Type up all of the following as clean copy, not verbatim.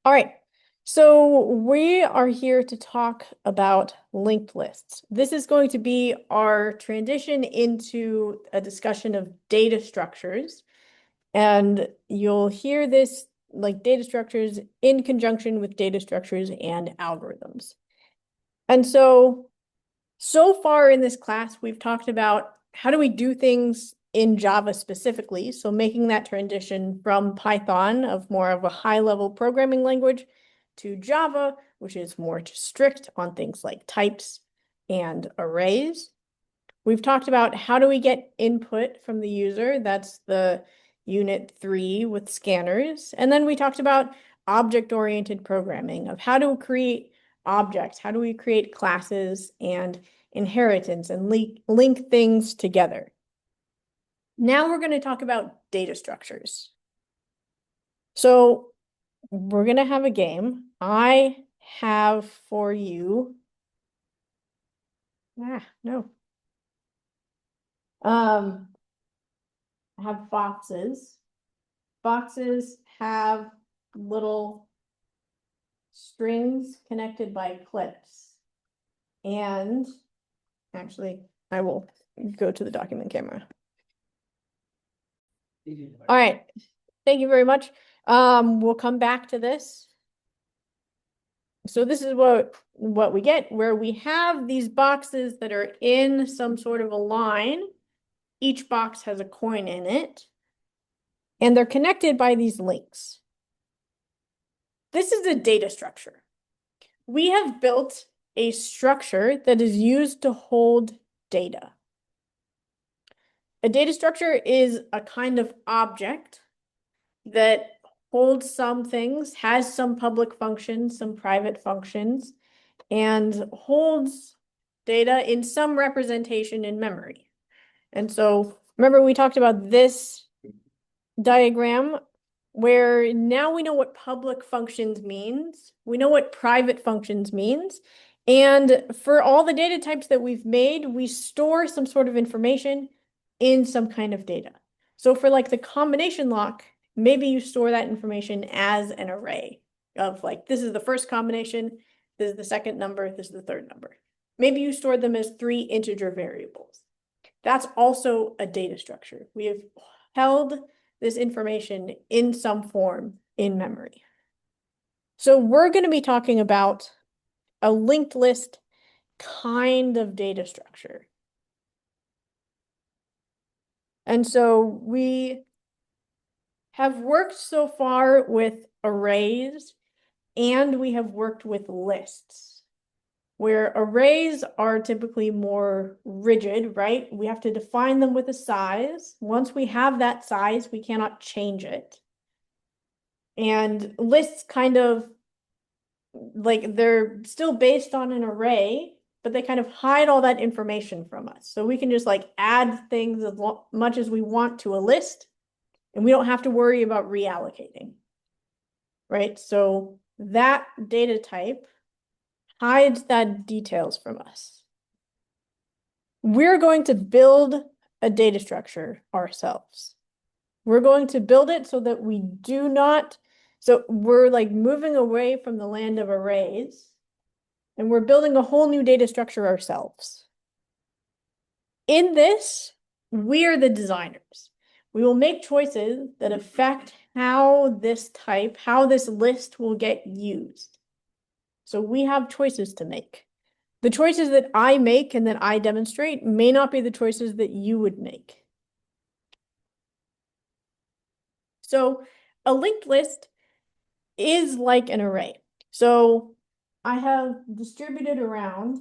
All right. So we are here to talk about linked lists. This is going to be our transition into a discussion of data structures. And you'll hear this like data structures in conjunction with data structures and algorithms. And so far in this class, we've talked about how do we do things in Java specifically. So making that transition from Python of more of a high-level programming language to Java, which is more strict on things like types and arrays. We've talked about how do we get input from the user. That's the unit 3 with scanners. And then we talked about object-oriented programming of how to create objects, how do we create classes and inheritance and link things together. Now we're going to talk about data structures. So we're going to have a game. I have for you, no. I have boxes. Boxes have little strings connected by clips. And actually, I will go to the document camera. All right. Thank you very much. We'll come back to this. So this is what we get, where we have these boxes that are in some sort of a line. Each box has a coin in it, and they're connected by these links. This is a data structure. We have built a structure that is used to hold data. A data structure is a kind of object that holds some things, has some public functions, some private functions, and holds data in some representation in memory. And so remember we talked about this diagram where now we know what public functions means. We know what private functions means. And for all the data types that we've made, we store some sort of information in some kind of data. So for like the combination lock, maybe you store that information as an array of like, this is the first combination, this is the second number, this is the third number. Maybe you store them as 3 integer variables. That's also a data structure. We have held this information in some form in memory. So we're going to be talking about a linked list kind of data structure. And so we have worked so far with arrays and we have worked with lists, where arrays are typically more rigid, right? We have to define them with a size. Once we have that size, we cannot change it. And lists kind of like they're still based on an array, but they kind of hide all that information from us. So we can just like add things as much as we want to a list, and we don't have to worry about reallocating, right? So that data type hides that details from us. We're going to build a data structure ourselves. We're going to build it so that we do not, so we're like moving away from the land of arrays and we're building a whole new data structure ourselves. In this, we are the designers. We will make choices that affect how this type, how this list will get used. So we have choices to make. The choices that I make and that I demonstrate may not be the choices that you would make. So a linked list is like an array. So I have distributed around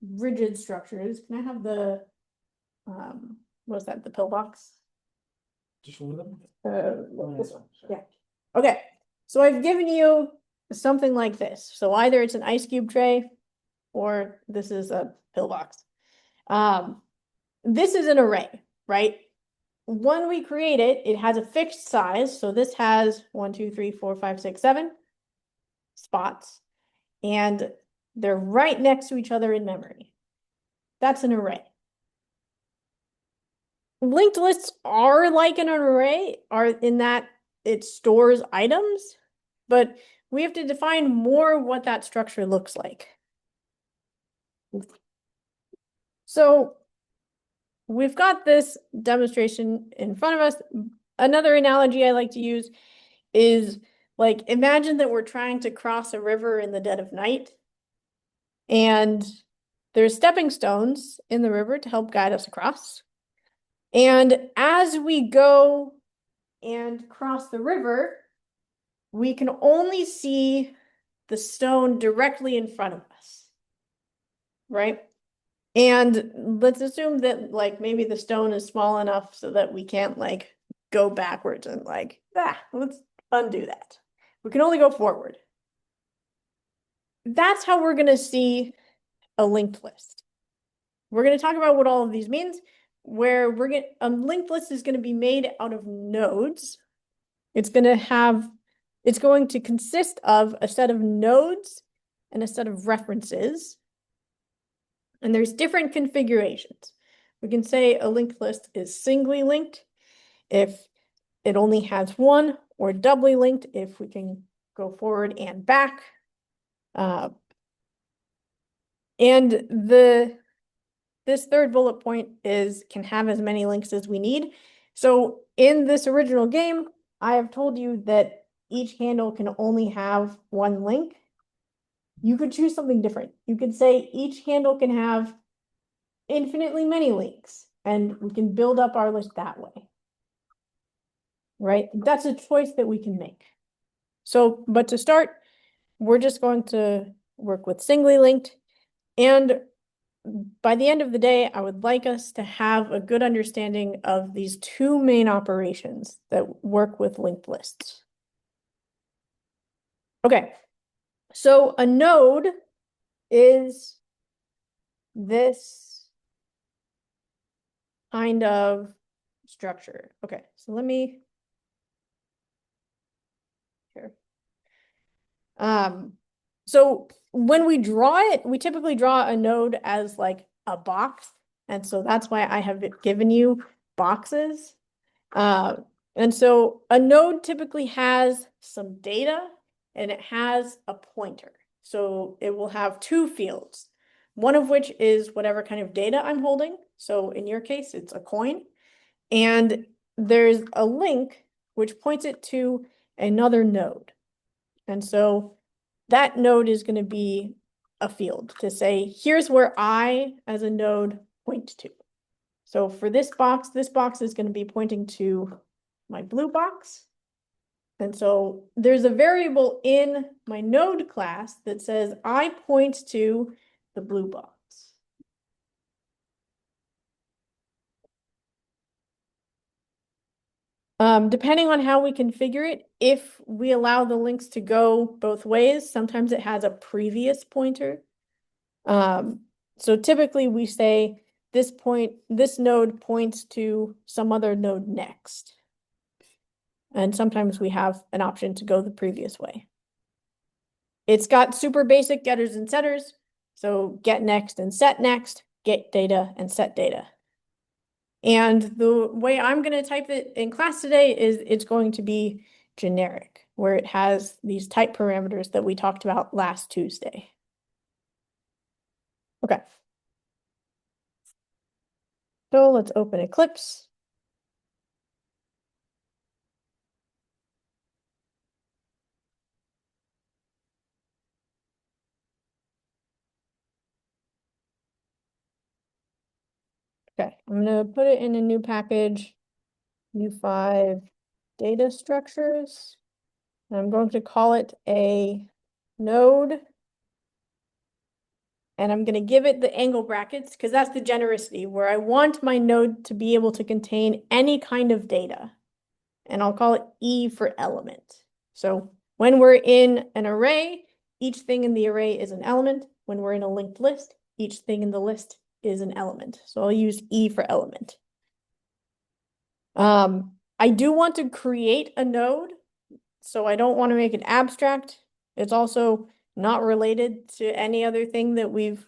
rigid structures. Can I have the, what's that, the pillbox? Just one of them? Yeah. Okay. So I've given you something like this. So either it's an ice cube tray or this is a pillbox. This is an array, right? When we create it, it has a fixed size. So this has 1, 2, 3, 4, 5, 6, 7 spots. And they're right next to each other in memory. That's an array. Linked lists are like an array, are in that it stores items, but we have to define more what that structure looks like. So we've got this demonstration in front of us. Another analogy I like to use is like, imagine that we're trying to cross a river in the dead of night, and there's stepping stones in the river to help guide us across. And as we go and cross the river, we can only see the stone directly in front of us, right? And let's assume that like maybe the stone is small enough so that we can't like go backwards and like, let's undo that. We can only go forward. That's how we're going to see a linked list. We're going to talk about what all of these means, where a linked list is going to be made out of nodes. It's going to consist of a set of nodes and a set of references. And there's different configurations. We can say a linked list is singly linked if it only has one, or doubly linked if we can go forward and back. And this third bullet point can have as many links as we need. So in this original game, I have told you that each handle can only have one link. You could choose something different. You could say each handle can have infinitely many links, and we can build up our list that way. Right? That's a choice that we can make. So, but to start, we're just going to work with singly linked. And by the end of the day, I would like us to have a good understanding of these two main operations that work with linked lists. Okay, so a node is this kind of structure. Okay, so let me here. So when we draw it, we typically draw a node as like a box. And so that's why I have given you boxes. And so a node typically has some data and it has a pointer. So it will have two fields, one of which is whatever kind of data I'm holding. So in your case, it's a coin. And there's a link which points it to another node. And so that node is going to be a field to say, here's where I, as a node, point to. So for this box is going to be pointing to my blue box. And so there's a variable in my node class that says I point to the blue box. Depending on how we configure it, if we allow the links to go both ways, sometimes it has a previous pointer. So typically we say this node points to some other node next. And sometimes we have an option to go the previous way. It's got super basic getters and setters. So get next and set next, get data and set data. And the way I'm going to type it in class today is it's going to be generic, where it has these type parameters that we talked about last Tuesday. Okay. So let's open Eclipse. Okay, I'm going to put it in a new package, U5 data structures. And I'm going to call it a node. And I'm going to give it the angle brackets because that's the genericity where I want my node to be able to contain any kind of data. And I'll call it E for element. So when we're in an array, each thing in the array is an element. When we're in a linked list, each thing in the list is an element. So I'll use E for element. I do want to create a node, so I don't want to make it abstract. It's also not related to any other thing that we've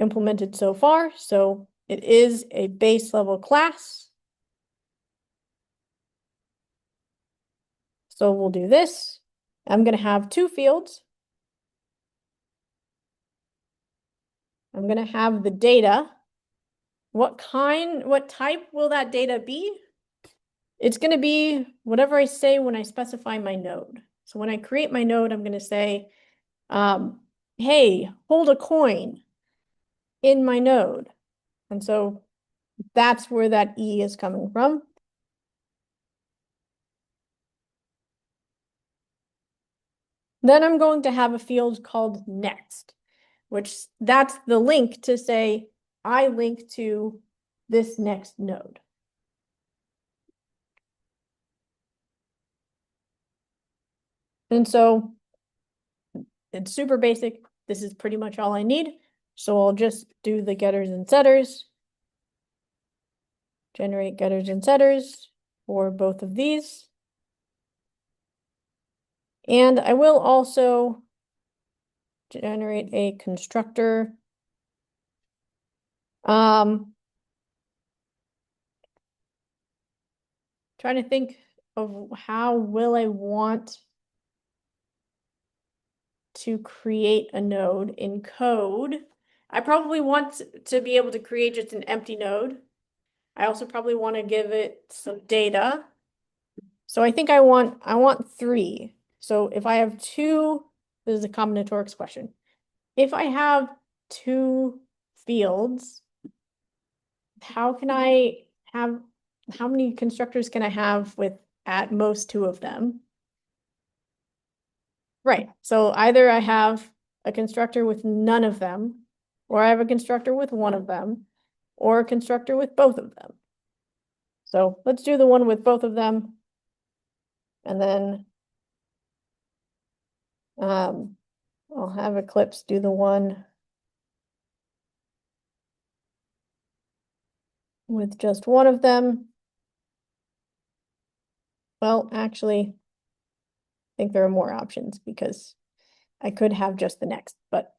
implemented so far. So it is a base level class. So we'll do this. I'm going to have two fields. I'm going to have the data. What type will that data be? It's going to be whatever I say when I specify my node. So when I create my node, I'm going to say, hey, hold a coin in my node. And so that's where that E is coming from. Then I'm going to have a field called next, which that's the link to say, I link to this next node. And so it's super basic. This is pretty much all I need. So I'll just do the getters and setters. Generate getters and setters for both of these. And I will also generate a constructor. Trying to think of how will I want to create a node in code. I probably want to be able to create just an empty node. I also probably want to give it some data. So I think I want 3. So if I have 2, this is a combinatorics question. If I have 2 fields, how many constructors can I have with at most 2 of them? Right. So either I have a constructor with none of them, or I have a constructor with one of them, or a constructor with both of them. So let's do the one with both of them. And then I'll have Eclipse do the one with just one of them. Well, actually, I think there are more options because I could have just the next, but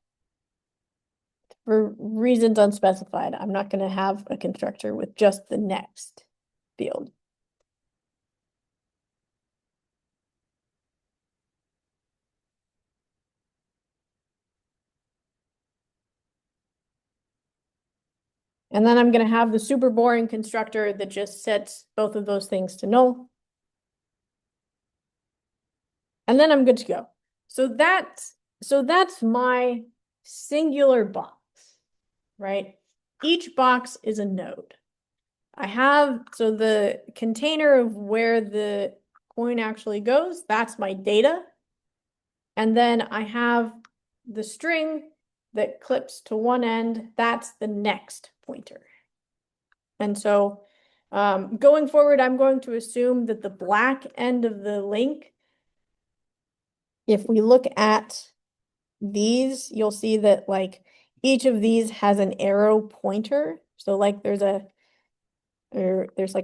for reasons unspecified, I'm not going to have a constructor with just the next field. And then I'm going to have the super boring constructor that just sets both of those things to null. And then I'm good to go. So that's my singular box, right? Each box is a node. So the container of where the coin actually goes, that's my data. And then I have the string that clips to one end, that's the next pointer. And so going forward, I'm going to assume that the black end of the link, if we look at these, you'll see that like each of these has an arrow pointer. So like there's like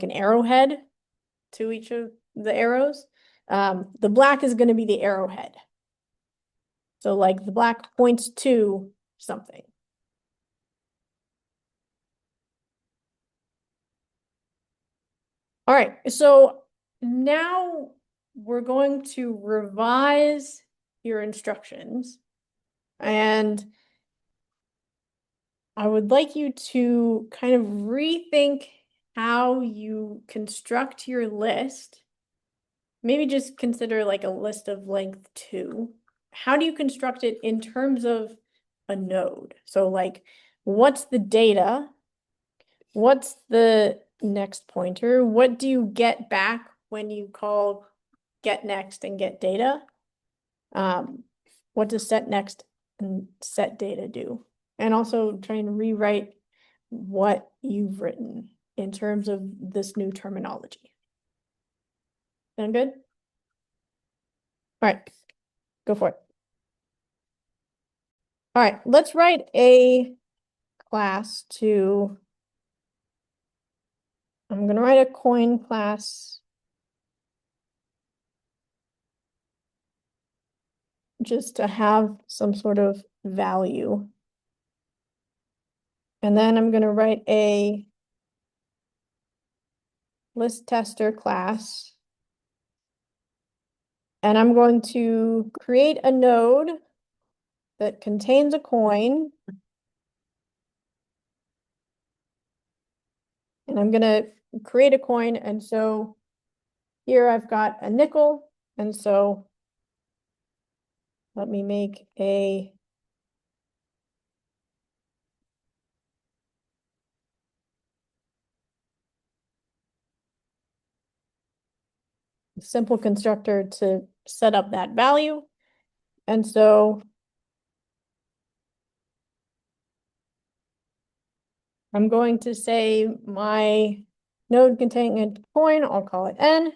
an arrowhead to each of the arrows. The black is going to be the arrowhead. So like the black points to something. All right, so now we're going to revise your instructions. And I would like you to kind of rethink how you construct your list. Maybe just consider like a list of length 2. How do you construct it in terms of a node? So like, what's the data? What's the next pointer? What do you get back when you call get next and get data? What does set next and set data do? And also trying to rewrite what you've written in terms of this new terminology. Sound good? All right, go for it. All right, let's write a class to, I'm going to write a coin class just to have some sort of value. And then I'm going to write a list tester class And I'm going to create a node that contains a coin. And I'm gonna create a coin, and so here I've got a nickel, and so let me make a simple constructor to set up that value. And so I'm going to say my node containing a coin, I'll call it n,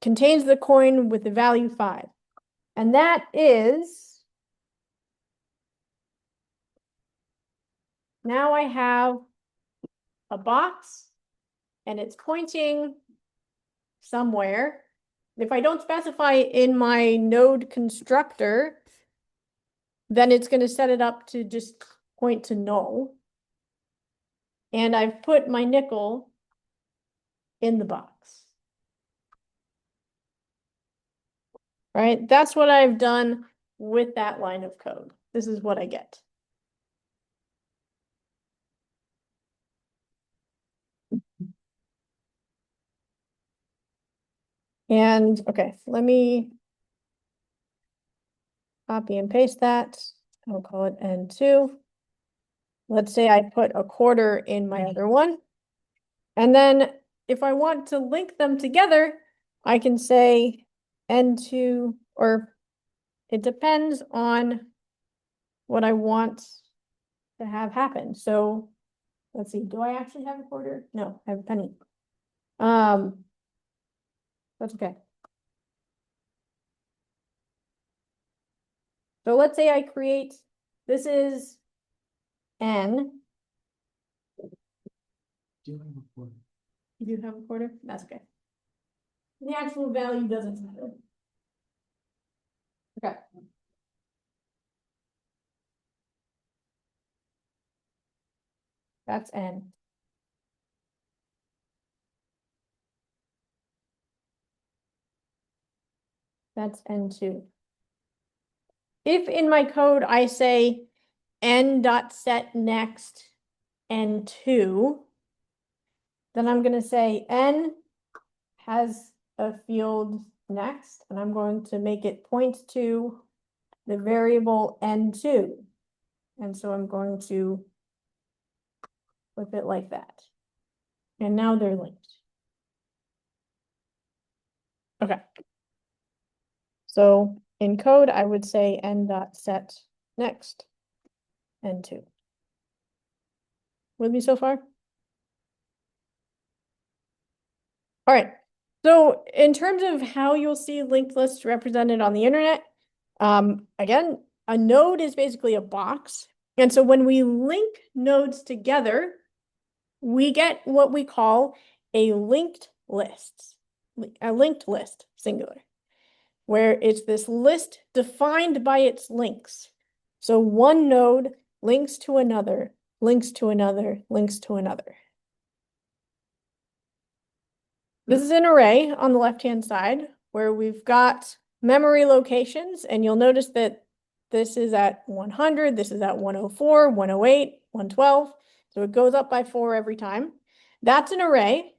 contains the coin with the value 5. And that is, now I have a box and it's pointing somewhere. If I don't specify in my node constructor, then it's going to set it up to just point to null. And I've put my nickel in the box. Right? That's what I've done with that line of code. This is what I get. And okay, let me copy and paste that. I'll call it N2. Let's say I put a quarter in my other one. And then if I want to link them together, I can say N2, or it depends on what I want to have happen. So let's see, do I actually have a quarter? No, I have a penny. That's okay. So let's say I create, this is N. Do you have a quarter? You do have a quarter? That's okay. The actual value doesn't matter. Okay. That's N. That's N2. If in my code I say n.set next N2, then I'm going to say N has a field next, and I'm going to make it point to the variable N2. And so I'm going to flip it like that. And now they're linked. Okay. So in code, I would say n.set next N2. With me so far? All right. So in terms of how you'll see linked lists represented on the internet, again, a node is basically a box. And so when we link nodes together, we get what we call a linked list, singular, where it's this list defined by its links. So one node links to another, links to another, links to another. This is an array on the left-hand side where we've got memory locations, and you'll notice that this is at 100, this is at 104, 108, 112. So it goes up by 4 every time. That's an array.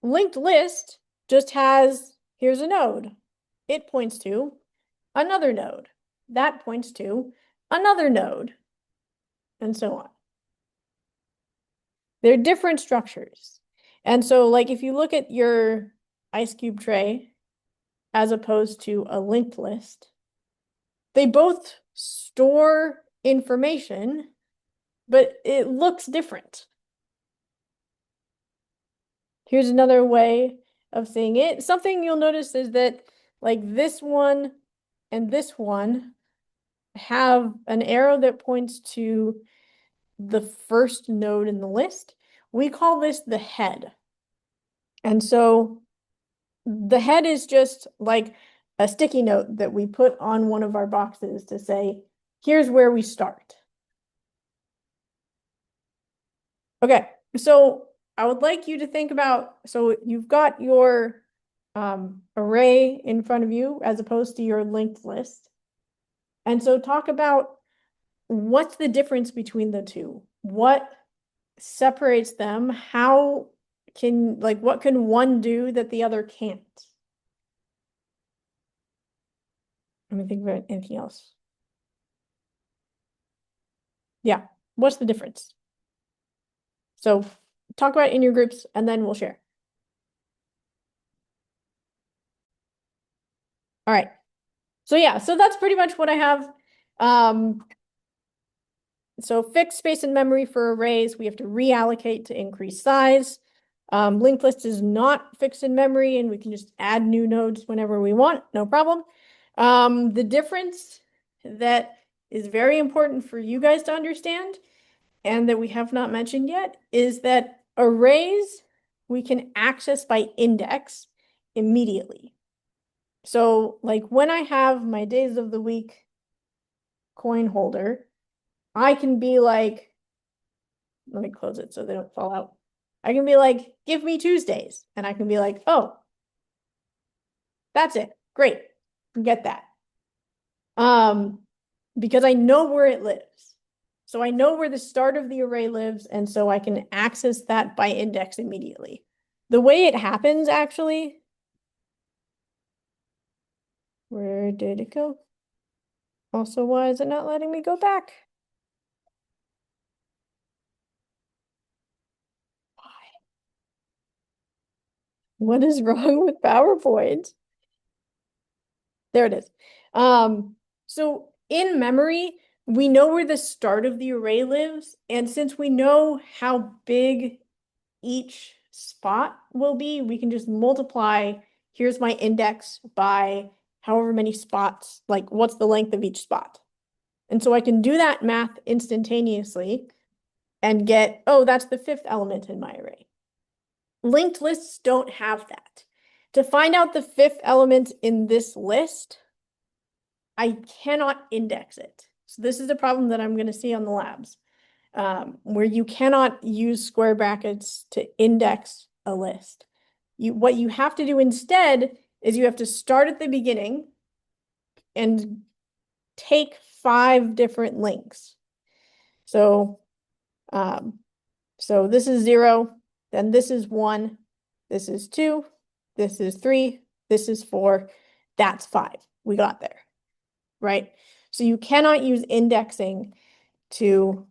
Linked list just has, here's a node. It points to another node. That points to another node, and so on. They're different structures. And so like if you look at your ice cube tray as opposed to a linked list, they both store information, but it looks different. Here's another way of seeing it. Something you'll notice is that like this one and this one have an arrow that points to the first node in the list. We call this the head. And so the head is just like a sticky note that we put on one of our boxes to say, here's where we start. Okay, so I would like you to think about, so you've got your array in front of you as opposed to your linked list. And so talk about what's the difference between the two? What separates them? How can, like, what can one do that the other can't? Let me think about anything else. Yeah, what's the difference? So talk about it in your groups and then we'll share. All right. So yeah, so that's pretty much what I have. So fixed space and memory for arrays, we have to reallocate to increase size. Linked list is not fixed in memory and we can just add new nodes whenever we want, no problem. The difference that is very important for you guys to understand and that we have not mentioned yet is that arrays we can access by index immediately. So like when I have my days of the week coin holder, I can be like, let me close it so they don't fall out. I can be like, give me Tuesdays. And I can be like, oh, that's it. Great. Get that. Because I know where it lives. So I know where the start of the array lives, and so I can access that by index immediately. The way it happens, actually, where did it go? Also, why is it not letting me go back? What is wrong with PowerPoint? There it is. So in memory, we know where the start of the array lives, and since we know how big each spot will be, we can just multiply, here's my index by however many spots, like what's the length of each spot. And so I can do that math instantaneously and get, oh, that's the fifth element in my array. Linked lists don't have that. To find out the fifth element in this list, I cannot index it. So this is a problem that I'm going to see on the labs, where you cannot use square brackets to index a list. What you have to do instead is you have to start at the beginning and take 5 different links. So, so this is 0, then this is 1, this is 2, this is 3, this is 4, that's 5. We got there, right? So you cannot use indexing to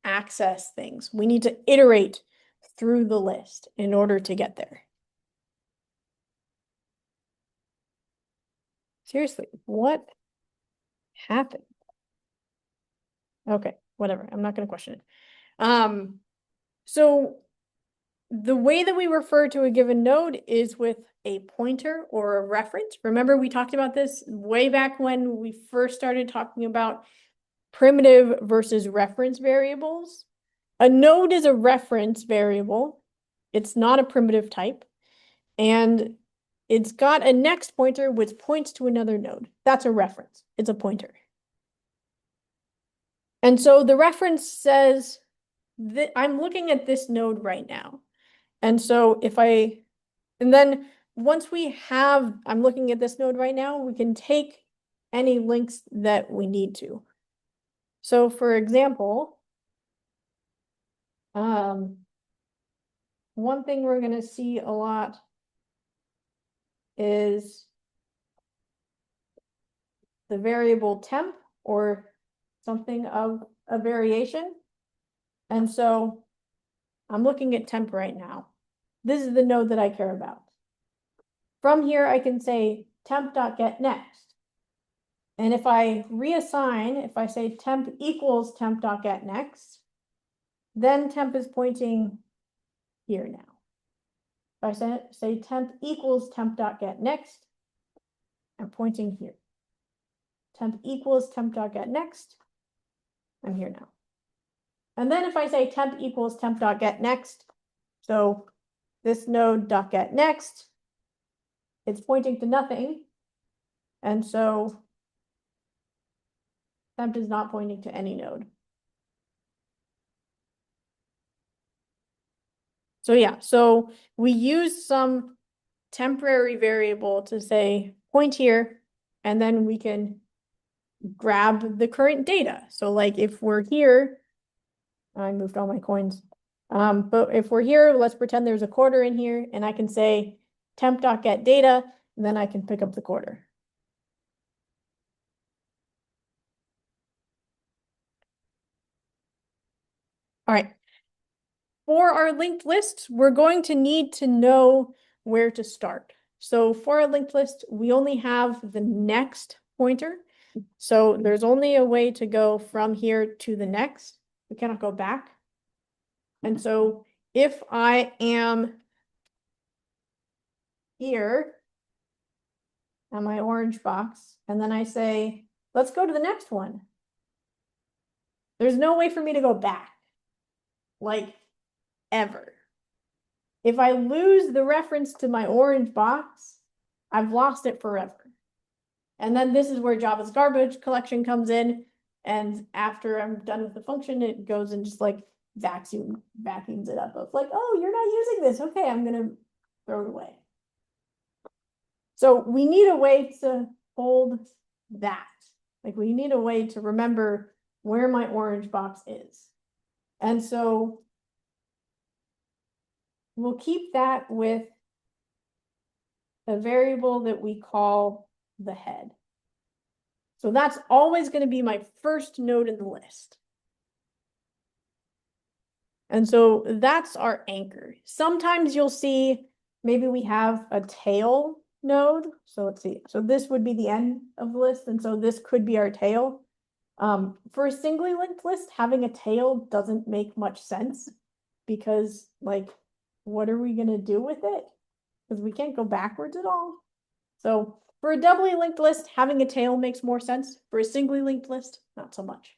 access things. We need to iterate through the list in order to get there. Seriously, what happened? Okay, whatever. I'm not going to question it. So the way that we refer to a given node is with a pointer or a reference. Remember, we talked about this way back when we first started talking about primitive versus reference variables. A node is a reference variable. It's not a primitive type. And it's got a next pointer which points to another node. That's a reference. It's a pointer. And so the reference says that I'm looking at this node right now. And so and then once I'm looking at this node right now, we can take any links that we need to. So for example, one thing we're going to see a lot is the variable temp or something of a variation. And so I'm looking at temp right now. This is the node that I care about. From here, I can say temp.getNext. And if I reassign, if I say temp equals temp.getNext, then temp is pointing here now. If I say temp equals temp.getNext, I'm pointing here. Temp equals temp.getNext, I'm here now. And then if I say temp equals temp.getNext, so this node.getNext, it's pointing to nothing. And so temp is not pointing to any node. So yeah, so we use some temporary variable to say point here, and then we can grab the current data. So like if we're here, I moved all my coins. But if we're here, let's pretend there's a quarter in here, and I can say temp.get data, and then I can pick up the quarter. All right. For our linked lists, we're going to need to know where to start. So for our linked list, we only have the next pointer. So there's only a way to go from here to the next. We cannot go back. And so if I am here on my orange box, and then I say, let's go to the next one, there's no way for me to go back, like ever. If I lose the reference to my orange box, I've lost it forever. And then this is where Java's garbage collection comes in. And after I'm done with the function, it goes and just like vacuums it up of like, oh, you're not using this. Okay, I'm gonna throw it away. So we need a way to hold that. Like we need a way to remember where my orange box is. And so we'll keep that with a variable that we call the head. So that's always going to be my first node in the list. And so that's our anchor. Sometimes you'll see maybe we have a tail node. So let's see. So this would be the end of the list. And so this could be our tail. For a singly linked list, having a tail doesn't make much sense because like, what are we going to do with it? Because we can't go backwards at all. So for a doubly linked list, having a tail makes more sense. For a singly linked list, not so much.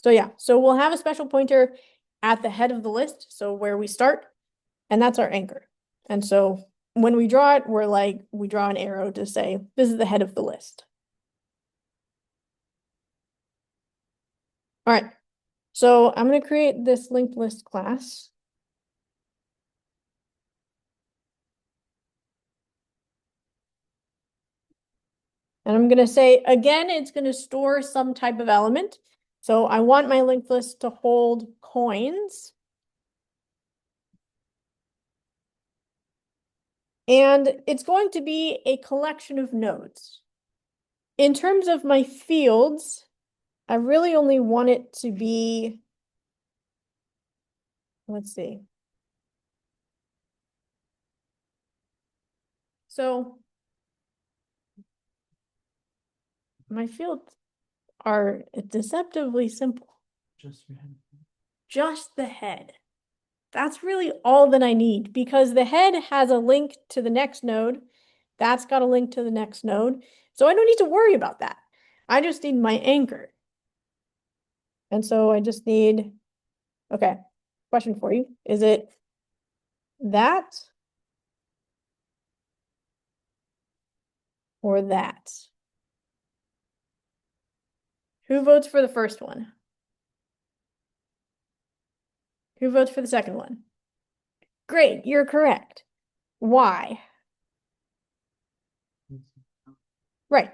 So yeah, so we'll have a special pointer at the head of the list, so where we start, and that's our anchor. And so when we draw it, we draw an arrow to say, this is the head of the list. All right, so I'm going to create this linked list class. And I'm going to say, again, it's going to store some type of element. So I want my linked list to hold coins. And it's going to be a collection of nodes. In terms of my fields, I really only want it to be, let's see. So my fields are deceptively simple. Just the head. That's really all that I need because the head has a link to the next node. That's got a link to the next node. So I don't need to worry about that. I just need my anchor. And so I just need, okay, question for you. Is it that or that? Who votes for the first one? Who votes for the second one? Great, you're correct. Why? Right.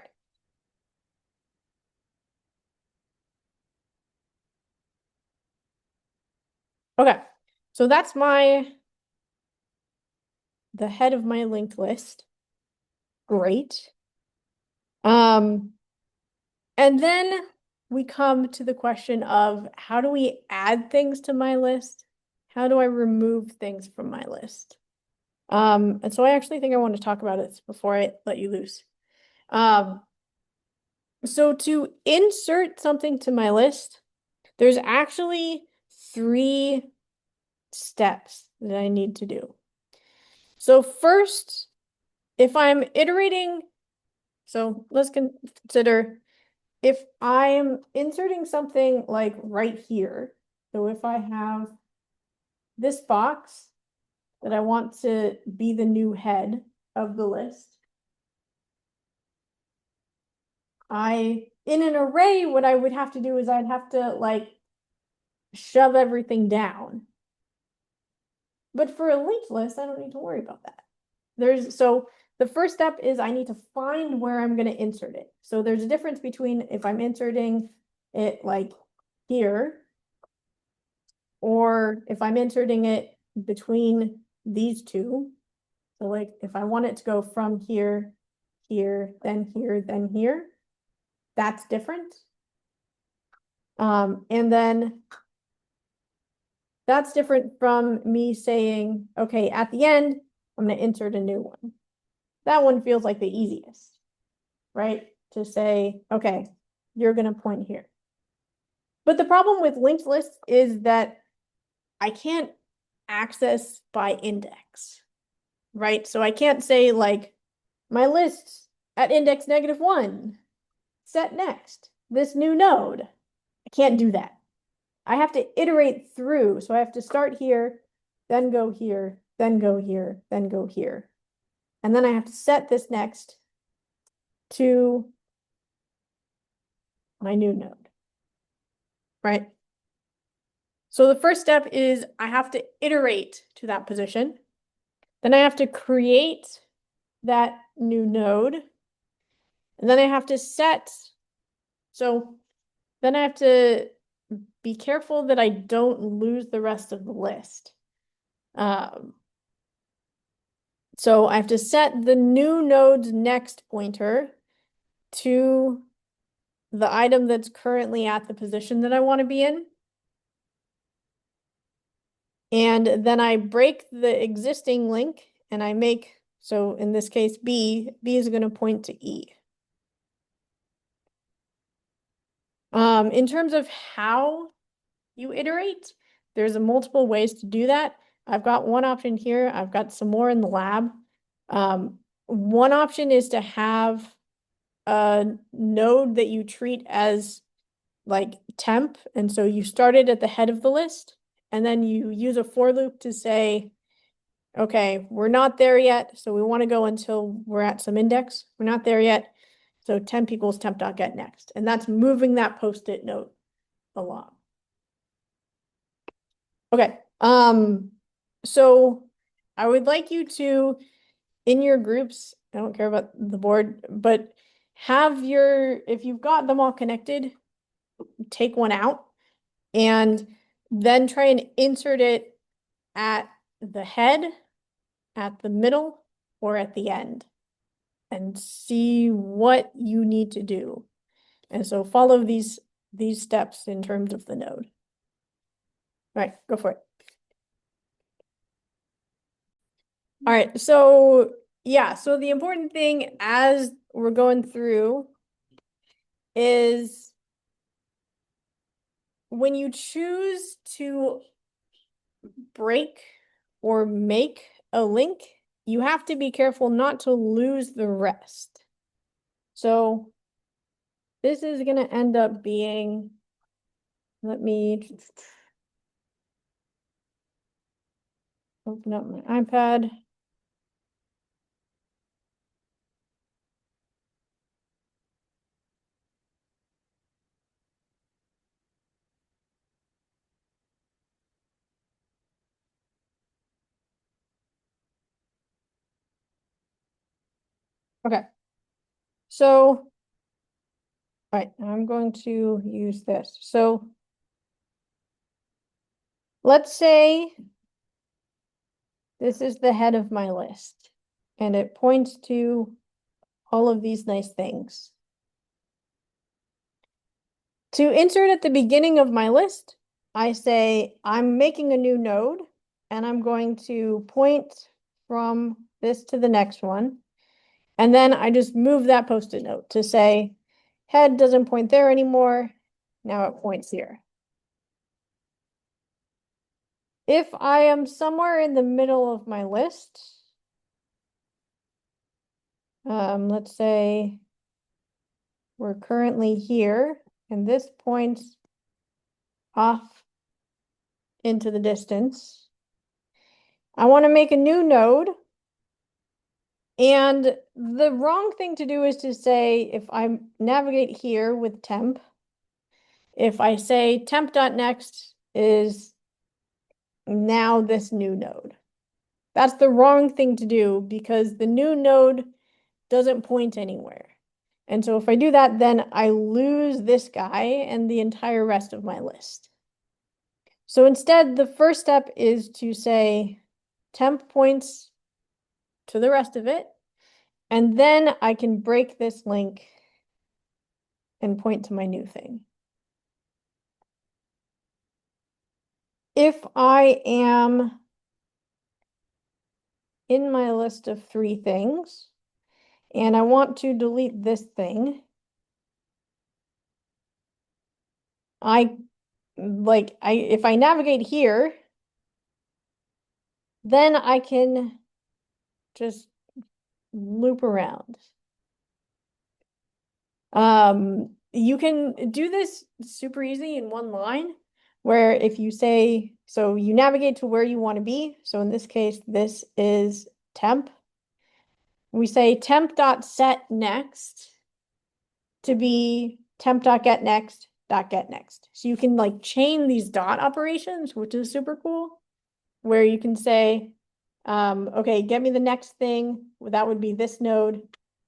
Okay, so that's the head of my linked list. Great. And then we come to the question of how do we add things to my list? How do I remove things from my list? And so I actually think I want to talk about it before I let you loose. So to insert something to my list, there's actually 3 steps that I need to do. So first, if I'm iterating, so let's consider if I'm inserting something like right here. So if I have this box that I want to be the new head of the list, I in an array, what I would have to do is I'd have to like shove everything down. But for a linked list, I don't need to worry about that. So the first step is I need to find where I'm going to insert it. So there's a difference between if I'm inserting it like here, or if I'm inserting it between these two. So like if I want it to go from here, here, then here, then here, that's different. And then that's different from me saying, okay, at the end, I'm going to insert a new one. That one feels like the easiest, right? To say, okay, you're going to point here. But the problem with linked lists is that I can't access by index, right? So I can't say like my list at index -1, set next, this new node. I can't do that. I have to iterate through. So I have to start here, then go here, then go here, then go here. And then I have to set this next to my new node, right? So the first step is I have to iterate to that position. Then I have to create that new node. And then I have to set, so then I have to be careful that I don't lose the rest of the list. So I have to set the new node's next pointer to the item that's currently at the position that I want to be in. And then I break the existing link and I make, so in this case, B is going to point to E. In terms of how you iterate, there's multiple ways to do that. I've got one option here. I've got some more in the lab. One option is to have a node that you treat as like temp. And so you start it at the head of the list, and then you use a for loop to say, okay, we're not there yet. So we want to go until we're at some index. We're not there yet. So temp equals temp.get next. And that's moving that post-it note along. Okay. So I would like you to, in your groups, I don't care about the board, but have if you've got them all connected, take one out and then try and insert it at the head, at the middle, or at the end and see what you need to do. And so follow these steps in terms of the node. All right, go for it. All right, so yeah, so the important thing as we're going through is when you choose to break or make a link, you have to be careful not to lose the rest. So this is going to end up being, let me open up my iPad. Okay. So, all right, I'm going to use this. So let's say this is the head of my list and it points to all of these nice things. To insert at the beginning of my list, I say I'm making a new node and I'm going to point from this to the next one. And then I just move that post-it note to say head doesn't point there anymore. Now it points here. If I am somewhere in the middle of my list, let's say we're currently here and this points off into the distance. I want to make a new node. And the wrong thing to do is to say, if I navigate here with temp, if I say temp.next is now this new node. That's the wrong thing to do because the new node doesn't point anywhere. And so if I do that, then I lose this guy and the entire rest of my list. So instead, the first step is to say temp points to the rest of it. And then I can break this link and point to my new thing. If I am in my list of 3 things and I want to delete this thing, if I navigate here, then I can just loop around. You can do this super easy in one line, where if you say, so you navigate to where you want to be. So in this case, this is temp. We say temp.set next to be temp.get next dot get next. So you can like chain these dot operations, which is super cool, where you can say, okay, get me the next thing. That would be this node,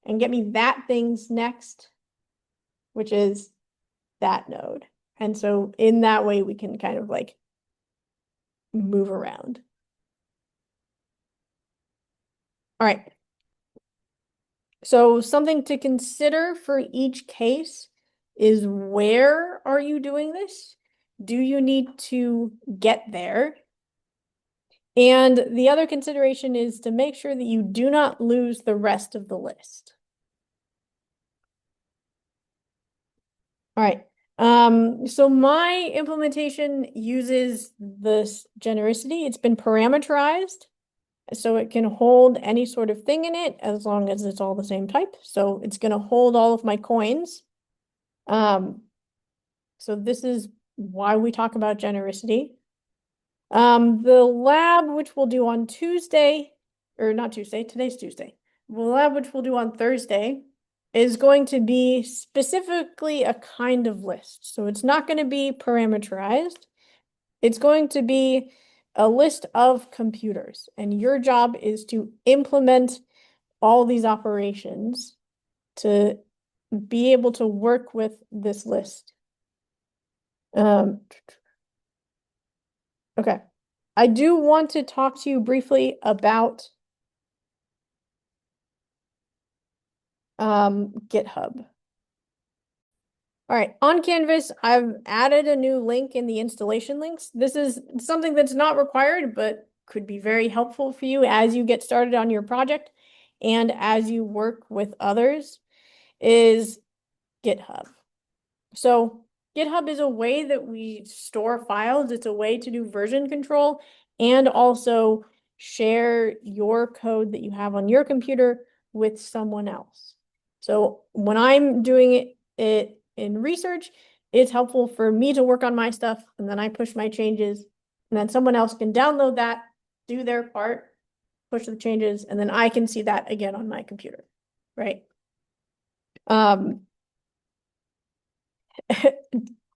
and get me that thing's next, which is that node. And so in that way, we can kind of like move around. All right. So something to consider for each case is, where are you doing this? Do you need to get there? And the other consideration is to make sure that you do not lose the rest of the list. All right. So my implementation uses this genericity. It's been parameterized, so it can hold any sort of thing in it as long as it's all the same type. So it's going to hold all of my coins. So this is why we talk about genericity. The lab, which we'll do on Tuesday, or not Tuesday, today's Tuesday. The lab, which we'll do on Thursday, is going to be specifically a kind of list. So it's not going to be parameterized. It's going to be a list of computers, and your job is to implement all these operations to be able to work with this list. Okay. I do want to talk to you briefly about GitHub. All right, on Canvas, I've added a new link in the installation links. This is something that's not required, but could be very helpful for you as you get started on your project and as you work with others, is GitHub. So GitHub is a way that we store files. It's a way to do version control and also share your code that you have on your computer with someone else. So when I'm doing it in research, it's helpful for me to work on my stuff, and then I push my changes, and then someone else can download that, do their part, push the changes, and then I can see that again on my computer, right?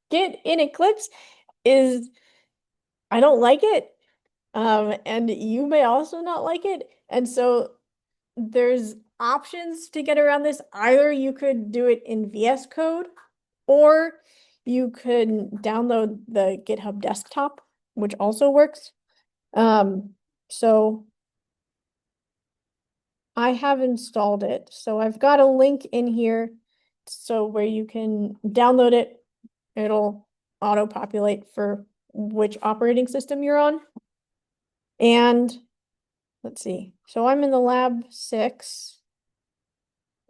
Git in Eclipse is, I don't like it. And you may also not like it. And so there's options to get around this. Either you could do it in VS Code, or you could download the GitHub desktop, which also works. So I have installed it. So I've got a link in here, so where you can download it. It'll auto-populate for which operating system you're on. And let's see. So I'm in the lab 6.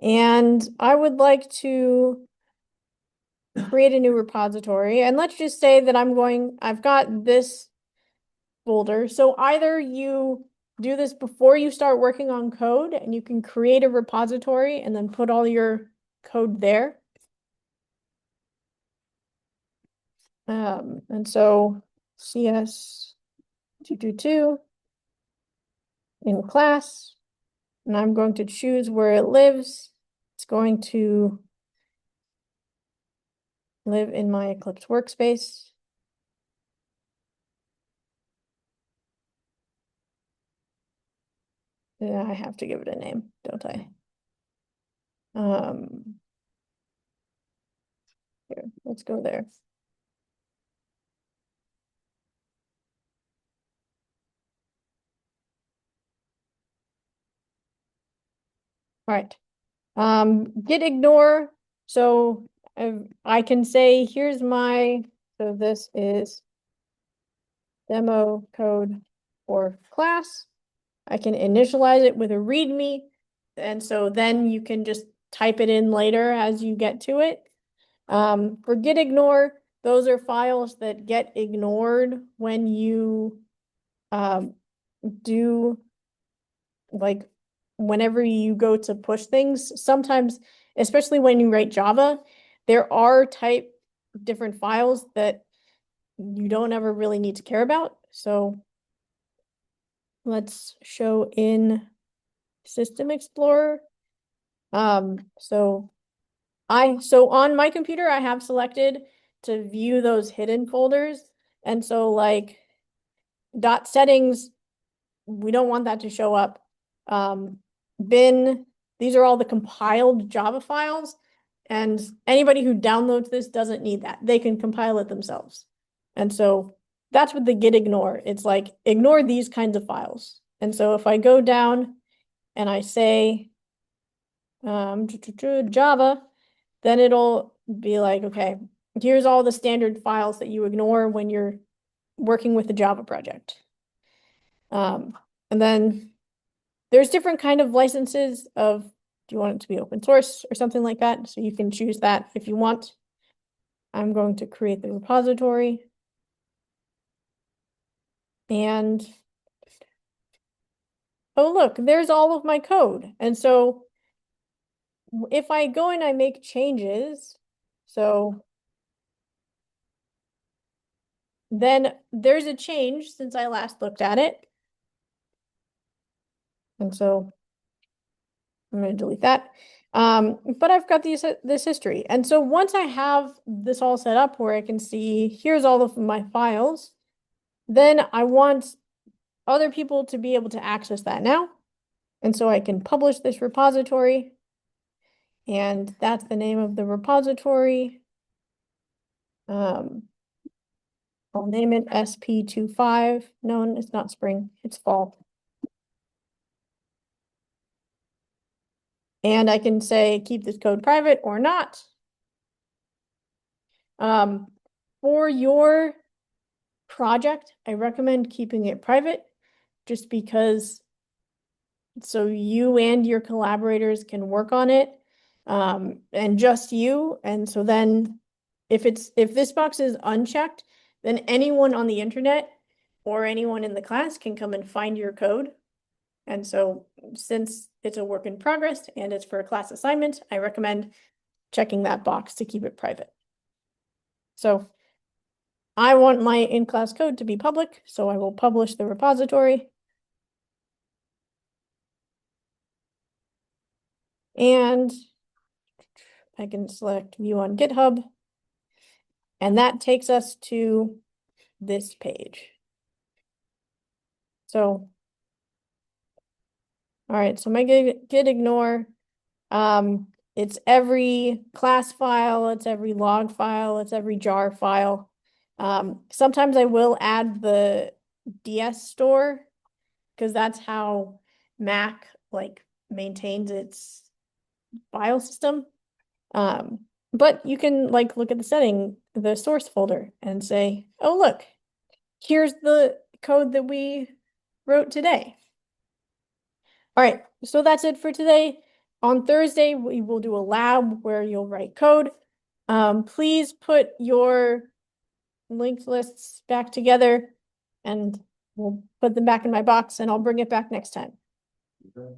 And I would like to create a new repository. And let's just say that I've got this folder. So either you do this before you start working on code, and you can create a repository and then put all your code there. And so CS 222 in class, and I'm going to choose where it lives. It's going to live in my Eclipse workspace. Yeah, I have to give it a name, don't I? Here, let's go there. All right. Git ignore. So I can say, here's my, so this is demo code for class. I can initialize it with a README. And so then you can just type it in later as you get to it. For git ignore, those are files that get ignored when you do like whenever you go to push things. Sometimes, especially when you write Java, there are type different files that you don't ever really need to care about. So let's show in System Explorer. So on my computer, I have selected to view those hidden folders. And so like dot settings, we don't want that to show up. Bin, these are all the compiled Java files. And anybody who downloads this doesn't need that. They can compile it themselves. And so that's what the git ignore. It's like, ignore these kinds of files. And so if I go down and I say Java, then it'll be like, okay, here's all the standard files that you ignore when you're working with the Java project. And then there's different kind of licenses of, do you want it to be open source or something like that? So you can choose that if you want. I'm going to create the repository. And oh, look, there's all of my code. And so if I go and I make changes, so then there's a change since I last looked at it. And so I'm going to delete that. But I've got this history. And so once I have this all set up where I can see, here's all of my files, then I want other people to be able to access that now. And so I can publish this repository. And that's the name of the repository. I'll name it SP25. No, it's not spring, it's fall. And I can say, keep this code private or not. For your project, I recommend keeping it private just because so you and your collaborators can work on it and just you. And so then if this box is unchecked, then anyone on the internet or anyone in the class can come and find your code. And so since it's a work in progress and it's for a class assignment, I recommend checking that box to keep it private. So I want my in-class code to be public, so I will publish the repository. And I can select view on GitHub. And that takes us to this page. So, all right, so my git ignore, it's every class file, it's every log file, it's every jar file. Sometimes I will add the DS store because that's how Mac like maintains its file system. But you can like look at the source folder and say, oh, look, here's the code that we wrote today. All right, so that's it for today. On Thursday, we will do a lab where you'll write code. Please put your linked lists back together and we'll put them back in my box and I'll bring it back next time. Okay.